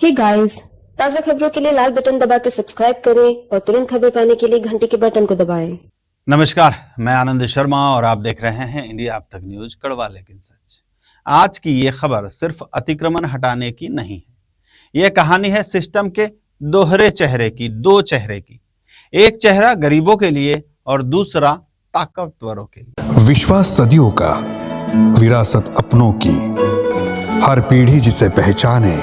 Hey guys, ताज़ा खबरों के लिए लाल बटन दबाकर सब्सक्राइब करें और तुरंत खबर पाने के लिए घंटी के बटन को दबाएं। नमस्कार, मैं आनंद शर्मा और आप देख रहे हैं इंडिया अब तक न्यूज, कड़वा लेकिन सच। आज की ये खबर सिर्फ अतिक्रमण हटाने की नहीं है। ये कहानी है सिस्टम के दोहरे चेहरे की, दो चेहरे की। एक चेहरा गरीबों के लिए और दूसरा ताकतवरों के लिए। विश्वास सदियों का, विरासत अपनों की, हर पीढ़ी जिसे पहचाने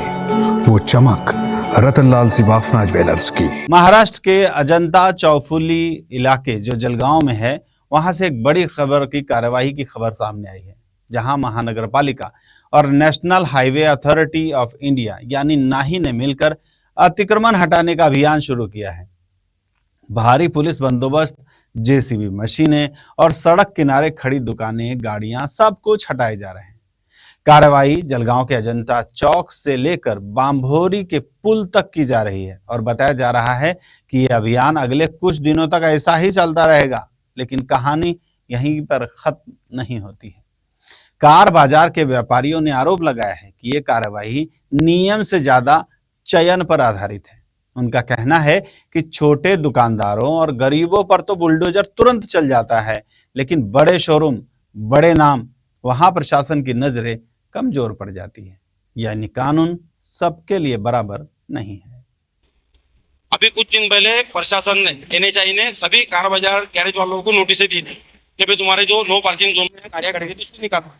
वो चमक रतनलाल सिबाफना ज्वेलर्स की। महाराष्ट्र के अजंता चौफुली इलाके जो जलगांव में है, वहां से एक बड़ी खबर की कार्यवाही की खबर सामने आई है, जहां महानगर पालिका और national highway authority of India यानी नाही ने मिलकर अतिक्रमण हटाने का अभियान शुरू किया है। भारी पुलिस बंदोबस्त, जेसीबी मशीनें और सड़क किनारे खड़ी दुकानें, गाड़ियां, सब कुछ हटाए जा रहे हैं। कार्रवाई जलगांव के अजंता चौक से लेकर बांभोरी के पुल तक की जा रही है और बताया जा रहा है कि यह अभियान अगले कुछ दिनों तक ऐसा ही चलता रहेगा। लेकिन कहानी यहीं पर खत्म नहीं होती है। कार बाजार के व्यापारियों ने आरोप लगाया है कि यह कार्रवाई नियम से ज्यादा चयन पर आधारित है। उनका कहना है कि छोटे दुकानदारों और गरीबों पर तो बुलडोजर तुरंत चल जाता है, लेकिन बड़े शोरूम, बड़े नाम, वहां प्रशासन की नजरें कमजोर पड़ जाती है। यानी कानून सबके लिए बराबर नहीं है। अभी कुछ दिन पहले प्रशासन ने, एनएचआई ने सभी कार बाजार गैरेज वालों को नोटिस दी थी कि भाई तुम्हारे जो नो पार्किंग जोन में गाड़ियां खड़ी थी उसको निकालो।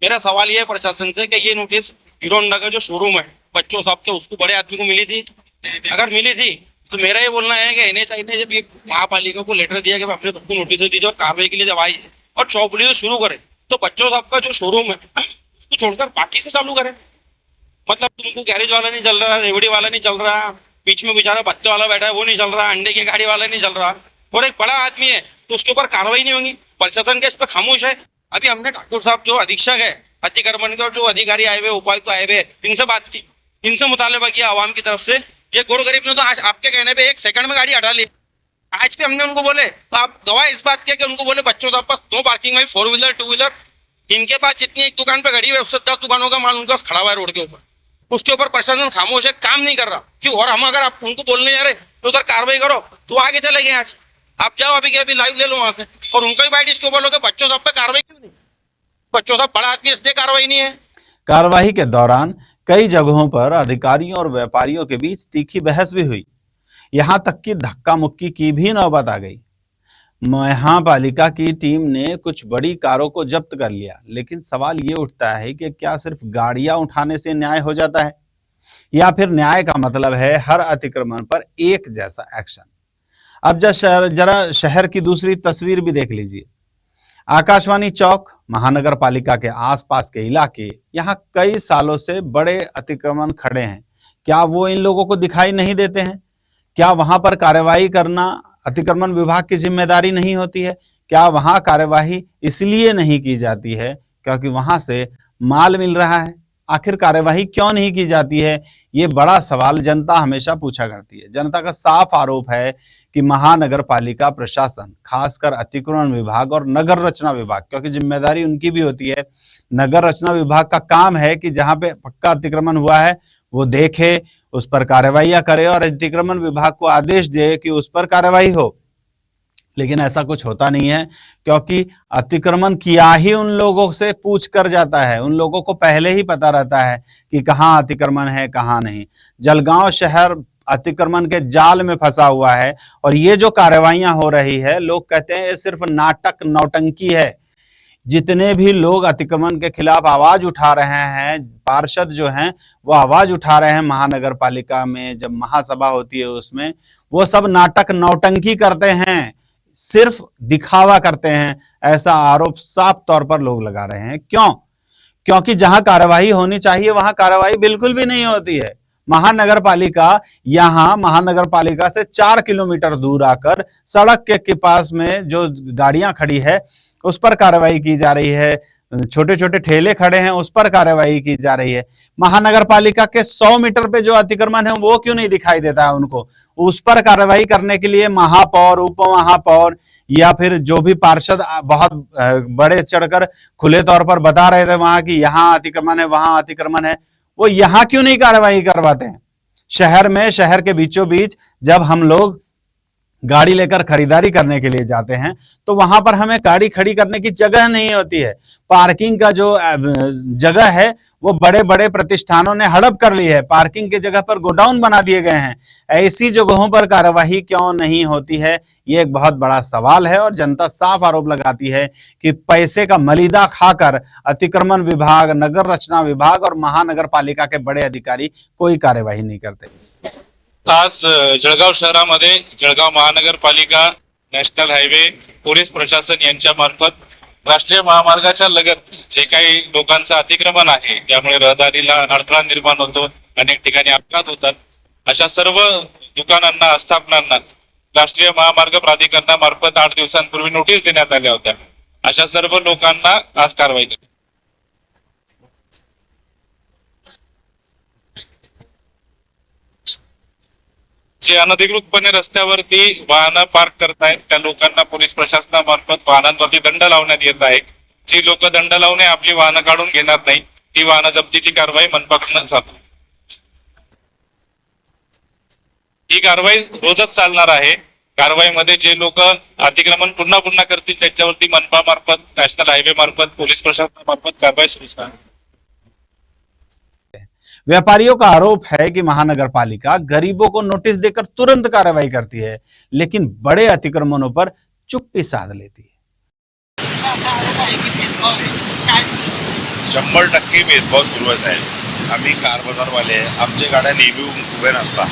मेरा सवाल ये है प्रशासन से कि ये नोटिस हीरो होंडा का जो शोरूम है बच्चों साहब के, उसको बड़े आदमी को मिली थी? अगर मिली थी तो मेरा ये बोलना है कि एनएचआई ने जब महापालिका को लेटर दिया कि अपने सबको नोटिस दी और कार्रवाई के लिए जब आई और चौपुली शुरू करे, तो बच्चों साहब का जो शोरूम है उसको छोड़कर बाकी से चालू करें। मतलब तुमको गैरेज वाला नहीं चल रहा, रेवड़ी वाला नहीं चल रहा, बीच में बेचारा बत्ते वाला बैठा है वो नहीं चल रहा, अंडे की गाड़ी वाला नहीं चल रहा, और एक बड़ा आदमी है तो उसके ऊपर कार्रवाई नहीं होगी। प्रशासन के इस पर खामोश है। अभी हमने ठाकुर साहब जो अधीक्षक है, अतिक्रमण के जो अधिकारी आए हुए, उपायुक्त आए हुए, इनसे बात की, इनसे मुतालबा किया आवाम की तरफ से। ये गोर गरीब ने तो आज आपके कहने पे 1 सेकंड में गाड़ी हटा ली। आज भी हमने उनको बोले तो आप गवाह इस बात के कि उनको बोले बच्चों साहब पास नो पार्किंग में 4 व्हीलर 2 व्हीलर, इनके पास जितनी एक दुकान पे खड़ी है उससे 10 दुकानों का माल उनके पास खड़ा हुआ है रोड के ऊपर। उसके ऊपर प्रशासन खामोश है, काम नहीं कर रहा क्यों? और हम अगर आप उनको बोलने जा रहे तो उधर कार्रवाई करो तो आगे चले गए। आज आप जाओ अभी के अभी लाइव ले लो वहां से, और उनका भी बाइट इसके ऊपर लो कि बच्चों साहब पे कार्रवाई क्यों नहीं? बच्चों साहब बड़ा आदमी इसलिए कार्रवाई नहीं है। कार्रवाई के दौरान कई जगहों पर अधिकारियों और व्यापारियों के बीच तीखी बहस भी हुई। यहां तक कि धक्का मुक्की की भी नौबत आ गई। महापालिका की टीम ने कुछ बड़ी कारों को जब्त कर लिया, लेकिन सवाल ये उठता है कि क्या सिर्फ गाड़ियां उठाने से न्याय हो जाता है, या फिर न्याय का मतलब है हर अतिक्रमण पर एक जैसा एक्शन? अब जरा शहर की दूसरी तस्वीर भी देख लीजिए। आकाशवाणी चौक, महानगर पालिका के आसपास के इलाके, यहाँ कई सालों से बड़े अतिक्रमण खड़े हैं। क्या वो इन लोगों को दिखाई नहीं देते हैं? क्या वहां पर कार्यवाही करना अतिक्रमण विभाग की जिम्मेदारी नहीं होती है? क्या वहां कार्यवाही इसलिए नहीं की जाती है क्योंकि वहां से माल मिल रहा है? आखिर कार्यवाही क्यों नहीं की जाती है? ये बड़ा सवाल जनता हमेशा पूछा करती है। जनता का साफ आरोप है कि महानगर पालिका प्रशासन, खासकर अतिक्रमण विभाग और नगर रचना विभाग, क्योंकि जिम्मेदारी उनकी भी होती है। नगर रचना विभाग का काम है कि जहां पे पक्का अतिक्रमण हुआ है वो देखे, उस पर कार्रवाइयां करे और अतिक्रमण विभाग को आदेश दे कि उस पर कार्रवाई हो। लेकिन ऐसा कुछ होता नहीं है, क्योंकि अतिक्रमण किया ही उन लोगों से पूछ कर जाता है। उन लोगों को पहले ही पता रहता है कि कहाँ अतिक्रमण है, कहाँ नहीं। जलगांव शहर अतिक्रमण के जाल में फंसा हुआ है और ये जो कार्रवाइयां हो रही है, लोग कहते हैं ये सिर्फ नाटक, नौटंकी है। जितने भी लोग अतिक्रमण के खिलाफ आवाज उठा रहे हैं, पार्षद जो हैं वो आवाज उठा रहे हैं महानगर पालिका में, जब महासभा होती है उसमें, वो सब नाटक, नौटंकी करते हैं, सिर्फ दिखावा करते हैं। ऐसा आरोप साफ तौर पर लोग लगा रहे हैं। क्यों? क्योंकि जहां कार्यवाही होनी चाहिए वहां कार्यवाही बिल्कुल भी नहीं होती है। महानगर पालिका यहाँ महानगर पालिका से 4 किलोमीटर दूर आकर सड़क के पास में जो गाड़ियां खड़ी है उस पर कार्रवाई की जा रही है। छोटे छोटे ठेले खड़े हैं उस पर कार्रवाई की जा रही है। महानगर पालिका के 100 मीटर पे जो अतिक्रमण है वो क्यों नहीं दिखाई देता है उनको? उस पर कार्रवाई करने के लिए महापौर, उप महापौर या फिर जो भी पार्षद बहुत बड़े चढ़कर खुले तौर पर बता रहे थे वहां कि यहाँ अतिक्रमण है, वहां अतिक्रमण है, वो यहाँ क्यों नहीं कार्रवाई करवाते हैं? शहर में, शहर के बीचों बीच जब हम लोग गाड़ी लेकर खरीदारी करने के लिए जाते हैं तो वहां पर हमें गाड़ी खड़ी करने की जगह नहीं होती है। पार्किंग का जो जगह है वो बड़े बड़े प्रतिष्ठानों ने हड़प कर ली है। पार्किंग की जगह पर गोडाउन बना दिए गए हैं। ऐसी जगहों पर कार्यवाही क्यों नहीं होती है, ये एक बहुत बड़ा सवाल है और जनता साफ आरोप लगाती है कि पैसे का मलीदा खाकर अतिक्रमण विभाग, नगर रचना विभाग और महानगर पालिका के बड़े अधिकारी कोई कार्यवाही नहीं करते। आज जळगाव शहरामध्ये जळगाव महानगरपालिका, नॅशनल हायवे, पोलीस प्रशासन यांच्या मार्फत राष्ट्रीय महामार्गाच्या लगत जे काही लोकांचं अतिक्रमण आहे, त्यामुळे रहदारीला अडथळा निर्माण होतो, अनेक ठिकाणी अपघात होतात, अशा सर्व दुकानांना, आस्थापनांना राष्ट्रीय महामार्ग प्राधिकरणामार्फत 8 दिवसांपूर्वी नोटीस देण्यात आल्या होत्या। अशा सर्व लोकांना आज कारवाई केली। जे अनधिकृतपणे रस्त्यावरती वाहनं पार्क करतायत त्या लोकांना पोलीस प्रशासनामार्फत वाहनांवरती दंड लावण्यात येत आहे। जी लोक दंड लावणे आपली वाहनं काढून घेणार नाही, ती वाहनं जप्तीची कारवाई मनपाकडून चालू। ही कारवाई रोजच चालणार आहे। कारवाईमध्ये जे लोक अतिक्रमण पुन्हा पुन्हा करतील त्यांच्यावरती मनपा मार्फत, नॅशनल हायवे मार्फत, पोलीस प्रशासनामार्फत कारवाई सुरू आहे। व्यापारियों का आरोप है कि महानगर पालिका गरीबों को नोटिस देकर तुरंत कार्रवाई करती है, लेकिन बड़े अतिक्रमणों पर चुप्पी साध लेती है। 100% भेदभाव सुरू आहे साहेब। आम्ही कार बाजारवाले आहे, आमच्या गाड्या नेहमी उभ्या नसतात।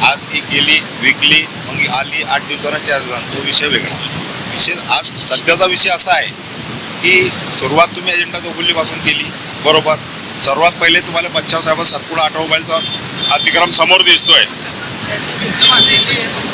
आज एक गेली, विकली, मग आली 8 दिवसांना 4 दिवसांना, तो विषय वेगळा। विषय आज सध्याचा विषय असा आहे की सुरुवात तुम्ही अजेंडा चौगुल्लीपासून केली, बरोबर। सर्वात पहिले तुम्हाला बच्चाव साहेब सातपुडा ऑटोमोबाईलचा अतिक्रम समोर दिसतोय,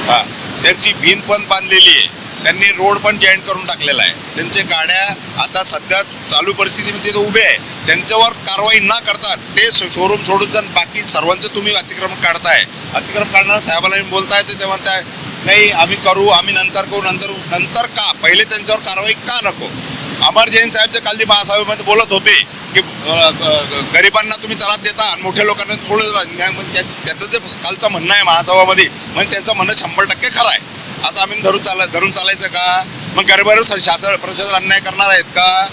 हा, त्याची भिंत पण बांधलेली आहे, त्यांनी रोड पण जॉईंट करून टाकलेला आहे। त्यांचे गाड्या आता सध्या चालू परिस्थितीमध्ये ते उभे आहे, त्यांच्यावर कारवाई न करता ते शोरूम सोडून जण बाकी सर्वांचं तुम्ही अतिक्रमण काढताय। अतिक्रमण काढणाऱ्या साहेबाला बोलताय ते म्हणताय नाही आम्ही करू, आम्ही नंतर करू, नंतर का, पहिले त्यांच्यावर कारवाई का नको। अमर जैन साहेब जे काल महासभेमध्ये बोलत होते की गरिबांना तुम्ही त्रास देता आणि मोठ्या लोकांना सोडून देता, त्याचं जे कालचं म्हणणं आहे महासभामध्ये, म्हणजे त्यांचं म्हणणं 100% खरं आहे। आज आम्ही धरून चालायचं का? मग गरिबांवर शासन प्रशासन अन्याय करणार आहेत का?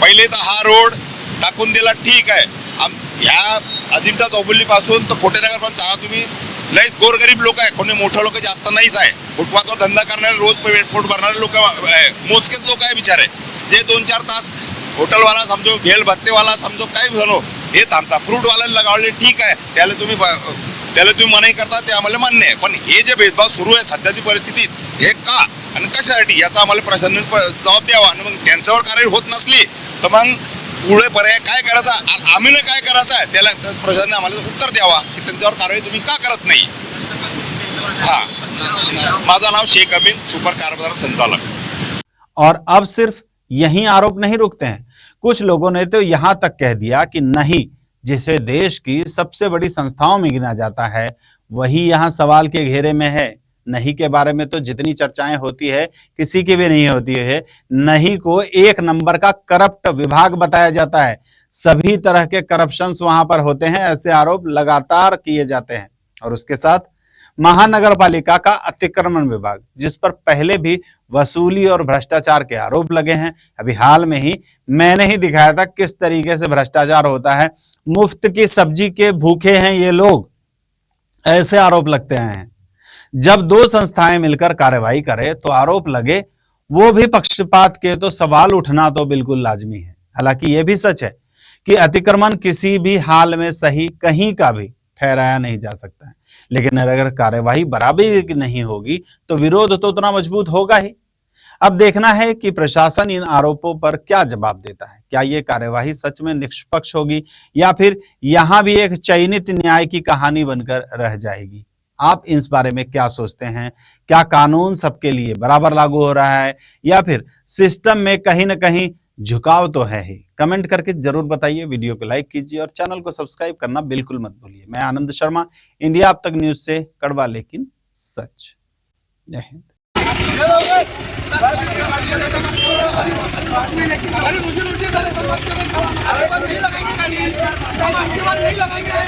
पहिले तर हा रोड टाकून दिला, ठीक आहे। ह्या अजिंठा चौगुल्लीपासून तर कोटेनगर पण सांगा तुम्ही, लई गोरगरीब लोक आहे, कोणी मोठं लोक जास्त नाहीच आहे। फुटपाथवर धंदा करणारे, रोज पोट भरणारे लोक मोजकेच लोक आहे बिचारे, जे 2-4 तास होटलवाला समजो, भेल भत्तेवाला समजो, काही म्हणो, हे थांबता। फ्रूटवाल्याला लगावले, ठीक आहे, त्याला तुम्ही मनाई करता, ते आम्हाला मान्य आहे। पण हे जे भेदभाव सुरू आहे सध्याची परिस्थितीत, हे का आणि कशासाठी याचा आम्हाला प्रशासनाने जबाब द्यावा। आणि मग त्यांच्यावर कारवाई होत नसली तर मग पुढे पर्याय काय करायचा, आम्ही काय करायचं आहे, त्याला प्रशासनाने आम्हाला उत्तर द्यावा की त्यांच्यावर कारवाई तुम्ही का करत नाही। हा, माझं नाव शेख अमीन, सुपर कार बाजार संचालक। और अब सिर्फ यहीं आरोप नहीं रुकते हैं, कुछ लोगों ने तो यहां तक कह दिया कि नहीं, जिसे देश की सबसे बड़ी संस्थाओं में गिना जाता है वही यहां सवाल के घेरे में है। नहीं के बारे में तो जितनी चर्चाएं होती है किसी की भी नहीं होती है। नहीं को 1 नंबर का करप्ट विभाग बताया जाता है, सभी तरह के करप्शंस वहां पर होते हैं, ऐसे आरोप लगातार किए जाते हैं। और उसके साथ महानगर पालिका का अतिक्रमण विभाग, जिस पर पहले भी वसूली और भ्रष्टाचार के आरोप लगे हैं। अभी हाल में ही मैंने ही दिखाया था किस तरीके से भ्रष्टाचार होता है। मुफ्त की सब्जी के भूखे हैं ये लोग, ऐसे आरोप लगते हैं। जब 2 संस्थाएं मिलकर कार्रवाई करें तो आरोप लगे, वो भी पक्षपात के, तो सवाल उठना तो बिल्कुल लाजमी है। हालांकि यह भी सच है कि अतिक्रमण किसी भी हाल में सही कहीं का भी ठहराया नहीं जा सकता है, लेकिन अगर कार्यवाही बराबरी की नहीं होगी तो विरोध तो उतना मजबूत होगा ही। अब देखना है कि प्रशासन इन आरोपों पर क्या जवाब देता है। क्या ये कार्यवाही सच में निष्पक्ष होगी या फिर यहां भी एक चयनित न्याय की कहानी बनकर रह जाएगी। आप इस बारे में क्या सोचते हैं? क्या कानून सबके लिए बराबर लागू हो रहा है या फिर सिस्टम में कहीं ना कहीं झुकाव तो है ही? कमेंट करके जरूर बताइए, वीडियो को लाइक कीजिए और चैनल को सब्सक्राइब करना बिल्कुल मत भूलिए। मैं आनंद शर्मा, इंडिया अब तक न्यूज से कड़वा लेकिन सच। जय हिंद। नहीं लगाएंगे।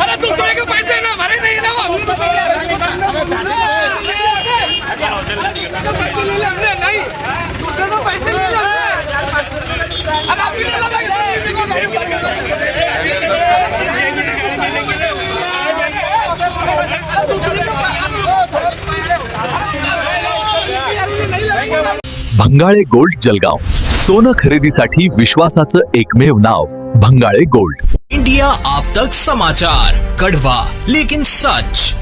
अरे दूसरे के पैसे ना भरे नहीं ना नहीं दूसरे को पैसे नहीं अरे आप भंगाळे गोल्ड जलगाव, सोनं खरेदीसाठी विश्वासाचं एकमेव नाव भंगाळे गोल्ड। इंडिया आप तक समाचार, कड़वा लेकिन सच।